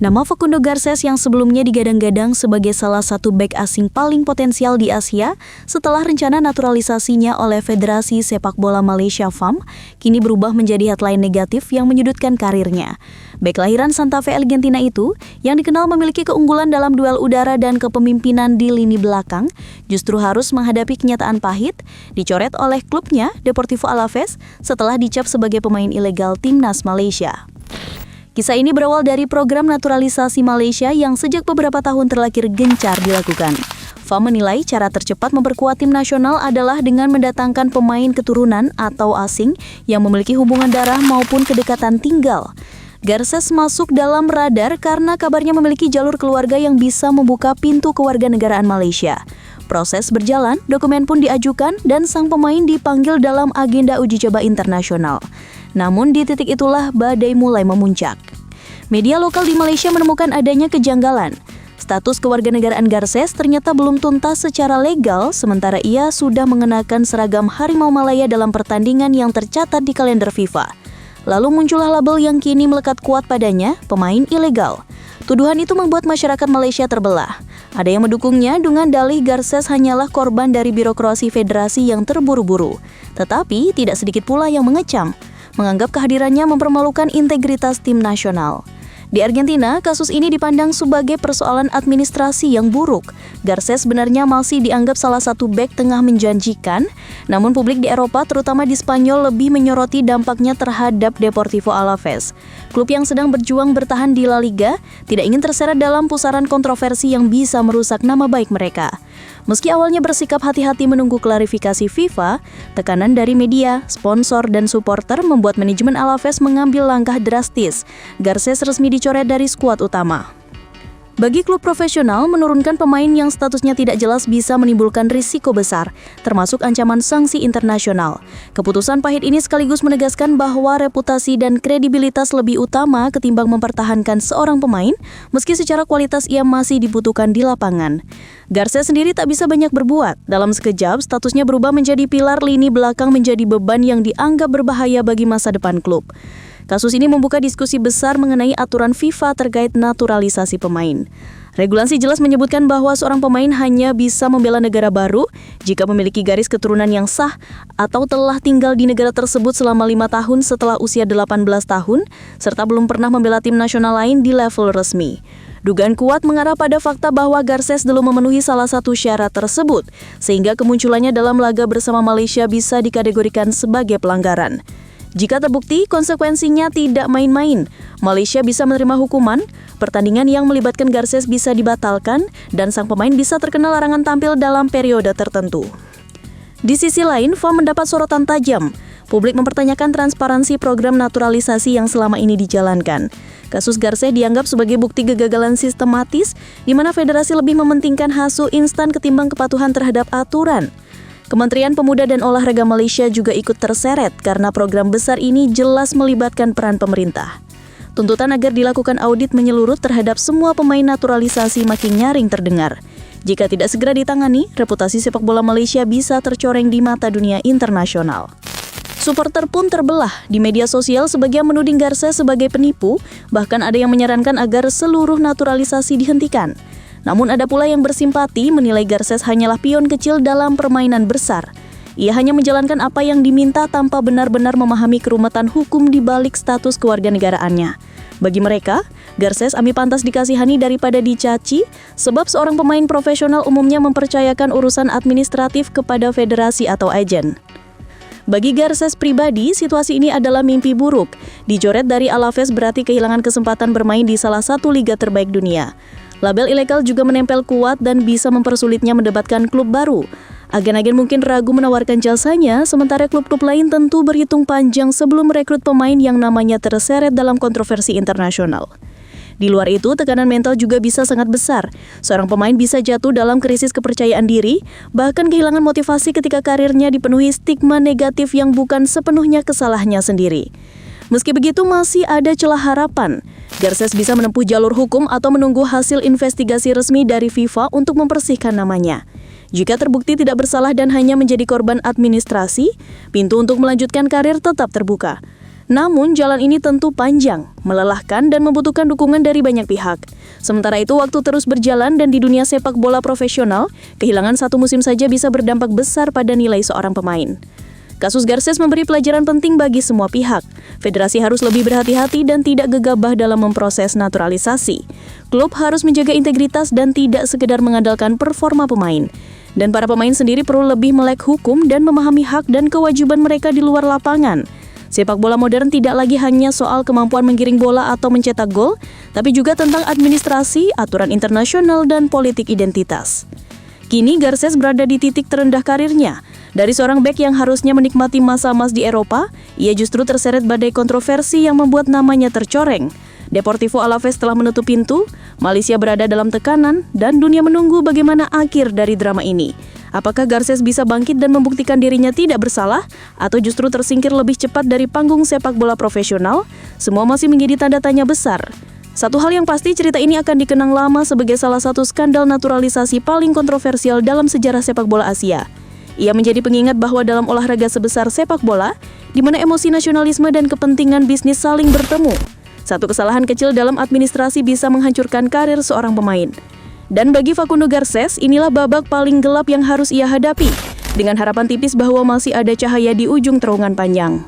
Nama Facundo Garcés yang sebelumnya digadang-gadang sebagai salah satu bek asing paling potensial di Asia setelah rencana naturalisasinya oleh Federasi Sepak Bola Malaysia FAM, kini berubah menjadi headline negatif yang menyudutkan karirnya. Bek lahiran Santa Fe, Argentina itu, yang dikenal memiliki keunggulan dalam duel udara dan kepemimpinan di lini belakang, justru harus menghadapi kenyataan pahit, dicoret oleh klubnya Deportivo Alavés setelah dicap sebagai pemain ilegal timnas Malaysia. Kisah ini berawal dari program naturalisasi Malaysia yang sejak beberapa tahun terakhir gencar dilakukan. FAM menilai cara tercepat memperkuat tim nasional adalah dengan mendatangkan pemain keturunan atau asing yang memiliki hubungan darah maupun kedekatan tinggal. Garcés masuk dalam radar karena kabarnya memiliki jalur keluarga yang bisa membuka pintu kewarganegaraan Malaysia. Proses berjalan, dokumen pun diajukan dan sang pemain dipanggil dalam agenda uji coba internasional. Namun di titik itulah badai mulai memuncak. Media lokal di Malaysia menemukan adanya kejanggalan. Status kewarganegaraan Garcés ternyata belum tuntas secara legal, sementara ia sudah mengenakan seragam Harimau Malaya dalam pertandingan yang tercatat di kalender FIFA. Lalu muncullah label yang kini melekat kuat padanya, pemain ilegal. Tuduhan itu membuat masyarakat Malaysia terbelah. Ada yang mendukungnya dengan dalih Garcés hanyalah korban dari birokrasi federasi yang terburu-buru. Tetapi tidak sedikit pula yang mengecam, menganggap kehadirannya mempermalukan integritas tim nasional. Di Argentina, kasus ini dipandang sebagai persoalan administrasi yang buruk. Garcés sebenarnya masih dianggap salah satu bek tengah menjanjikan, namun publik di Eropa, terutama di Spanyol, lebih menyoroti dampaknya terhadap Deportivo Alavés. Klub yang sedang berjuang bertahan di La Liga tidak ingin terseret dalam pusaran kontroversi yang bisa merusak nama baik mereka. Meski awalnya bersikap hati-hati menunggu klarifikasi FIFA, tekanan dari media, sponsor, dan supporter membuat manajemen Alavés mengambil langkah drastis. Garcés resmi dicoret dari skuad utama. Bagi klub profesional, menurunkan pemain yang statusnya tidak jelas bisa menimbulkan risiko besar, termasuk ancaman sanksi internasional. Keputusan pahit ini sekaligus menegaskan bahwa reputasi dan kredibilitas lebih utama ketimbang mempertahankan seorang pemain, meski secara kualitas ia masih dibutuhkan di lapangan. Garcés sendiri tak bisa banyak berbuat. Dalam sekejap, statusnya berubah menjadi pilar lini belakang menjadi beban yang dianggap berbahaya bagi masa depan klub. Kasus ini membuka diskusi besar mengenai aturan FIFA terkait naturalisasi pemain. Regulasi jelas menyebutkan bahwa seorang pemain hanya bisa membela negara baru jika memiliki garis keturunan yang sah atau telah tinggal di negara tersebut selama 5 tahun setelah usia 18 tahun, serta belum pernah membela tim nasional lain di level resmi. Dugaan kuat mengarah pada fakta bahwa Garcés belum memenuhi salah satu syarat tersebut, sehingga kemunculannya dalam laga bersama Malaysia bisa dikategorikan sebagai pelanggaran. Jika terbukti, konsekuensinya tidak main-main. Malaysia bisa menerima hukuman, pertandingan yang melibatkan Garcés bisa dibatalkan, dan sang pemain bisa terkena larangan tampil dalam periode tertentu. Di sisi lain, FAM mendapat sorotan tajam. Publik mempertanyakan transparansi program naturalisasi yang selama ini dijalankan. Kasus Garcés dianggap sebagai bukti kegagalan sistematis, di mana federasi lebih mementingkan hasil instan ketimbang kepatuhan terhadap aturan. Kementerian Pemuda dan Olahraga Malaysia juga ikut terseret karena program besar ini jelas melibatkan peran pemerintah. Tuntutan agar dilakukan audit menyeluruh terhadap semua pemain naturalisasi makin nyaring terdengar. Jika tidak segera ditangani, reputasi sepak bola Malaysia bisa tercoreng di mata dunia internasional. Supporter pun terbelah. Di media sosial, sebagian menuding Garcés sebagai penipu, bahkan ada yang menyarankan agar seluruh naturalisasi dihentikan. Namun ada pula yang bersimpati menilai Garcés hanyalah pion kecil dalam permainan besar. Ia hanya menjalankan apa yang diminta tanpa benar-benar memahami kerumitan hukum di balik status kewarganegaraannya. Bagi mereka, Garcés lebih pantas dikasihani daripada dicaci, sebab seorang pemain profesional umumnya mempercayakan urusan administratif kepada federasi atau agen. Bagi Garcés pribadi, situasi ini adalah mimpi buruk. Dicoret dari Alavés berarti kehilangan kesempatan bermain di salah satu liga terbaik dunia. Label ilegal juga menempel kuat dan bisa mempersulitnya mendapatkan klub baru. Agen-agen mungkin ragu menawarkan jasanya, sementara klub-klub lain tentu berhitung panjang sebelum merekrut pemain yang namanya terseret dalam kontroversi internasional. Di luar itu, tekanan mental juga bisa sangat besar. Seorang pemain bisa jatuh dalam krisis kepercayaan diri, bahkan kehilangan motivasi ketika karirnya dipenuhi stigma negatif yang bukan sepenuhnya kesalahannya sendiri. Meski begitu, masih ada celah harapan. Garcés bisa menempuh jalur hukum atau menunggu hasil investigasi resmi dari FIFA untuk membersihkan namanya. Jika terbukti tidak bersalah dan hanya menjadi korban administrasi, pintu untuk melanjutkan karir tetap terbuka. Namun, jalan ini tentu panjang, melelahkan, dan membutuhkan dukungan dari banyak pihak. Sementara itu, waktu terus berjalan dan di dunia sepak bola profesional, kehilangan satu musim saja bisa berdampak besar pada nilai seorang pemain. Kasus Garces memberi pelajaran penting bagi semua pihak. Federasi harus lebih berhati-hati dan tidak gegabah dalam memproses naturalisasi. Klub harus menjaga integritas dan tidak sekedar mengandalkan performa pemain. Dan para pemain sendiri perlu lebih melek hukum dan memahami hak dan kewajiban mereka di luar lapangan. Sepak bola modern tidak lagi hanya soal kemampuan menggiring bola atau mencetak gol, tapi juga tentang administrasi, aturan internasional, dan politik identitas. Kini Garces berada di titik terendah karirnya. Dari seorang bek yang harusnya menikmati masa emas di Eropa, ia justru terseret badai kontroversi yang membuat namanya tercoreng. Deportivo Alaves telah menutup pintu, Malaysia berada dalam tekanan, dan dunia menunggu bagaimana akhir dari drama ini. Apakah Garces bisa bangkit dan membuktikan dirinya tidak bersalah, atau justru tersingkir lebih cepat dari panggung sepak bola profesional? Semua masih menjadi tanda tanya besar. Satu hal yang pasti, cerita ini akan dikenang lama sebagai salah satu skandal naturalisasi paling kontroversial dalam sejarah sepak bola Asia. Ia menjadi pengingat bahwa dalam olahraga sebesar sepak bola, di mana emosi nasionalisme dan kepentingan bisnis saling bertemu, satu kesalahan kecil dalam administrasi bisa menghancurkan karir seorang pemain. Dan bagi Facundo Garces, inilah babak paling gelap yang harus ia hadapi, dengan harapan tipis bahwa masih ada cahaya di ujung terowongan panjang.